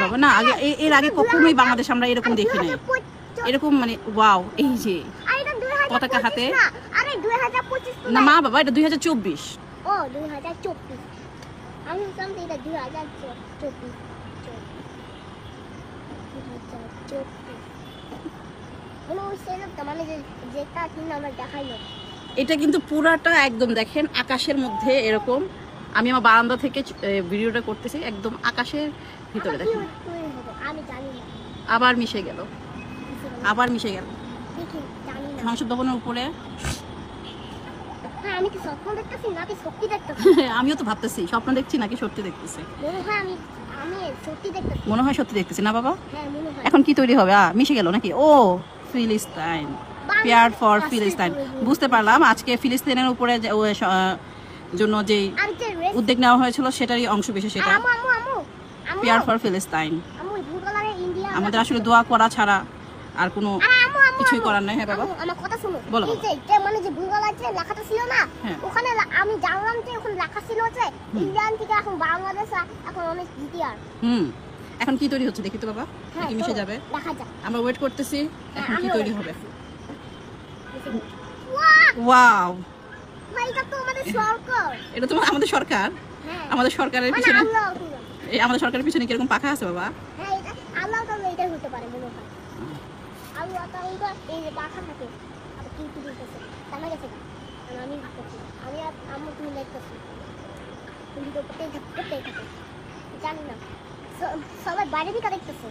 বাবা না আগে এর আগে কখনোই বাংলাদেশ আমরা এরকম দেখি নাই এরকম মানে ওয়াও এই যে পতাকা হাতে না মা বাবা এটা 2024 ও 2024 আমি জানতে এটা 2024 এটা কিন্তু পুরাটা একদম দেখেন আকাশের মধ্যে এরকম আমি আমার বারান্দা থেকে ভিডিওটা করতেছি একদম আকাশের ভিতরে দেখেন আবার মিশে গেল মাংস দোকানের উপরে আমিও তো ভাবতেছি স্বপ্ন দেখছি নাকি সত্যি দেখতেছি মনে হয় সত্যি দেখতেছি না বাবা এখন কি তৈরি হবে মিশে গেল নাকি ও ফিলিস্তাইন পেয়ার ফর ফিলিস্তাইন বুঝতে পারলাম আজকে ফিলিস্তিনের উপরে জন্য যে উদ্যোগ নেওয়া হয়েছিল সেটারই অংশ বিশেষ সেটা পেয়ার ফর ফিলিস্তাইন আমাদের আসলে দোয়া করা ছাড়া আর কোনো কিছুই করার নাই হ্যাঁ বাবা আমার কথা শুনো বলো এই যে মানে যে ভূগোল আছে লেখাটা ছিল না ওখানে আমি জানলাম যে ওখানে লেখা ছিল যে ইন্ডিয়ান থেকে এখন বাংলাদেশ এখন অনেক দ্বিতীয় এখন কি তৈরি হচ্ছে দেখি তো বাবা কি মিশে যাবে দেখা যাক আমরা ওয়েট করতেছি এখন কি তৈরি হবে ওয়াও এটা তো আমাদের সরকার এটা তো আমাদের সরকার আমাদের সরকারের পিছনে এই আমাদের সরকারের পিছনে কি রকম পাখা আছে বাবা হ্যাঁ এটা আল্লাহ তাআলা এটা হতে পারে মনে হয় আল্লাহ তাআলা এই যে পাখা থাকে আর কি কি দিতেছে জানা গেছে আমি আর আম্মু তুমি দেখতেছি তুমি তো করতেই থাকে জানি না সবাই বাইরে থেকে দেখতেছে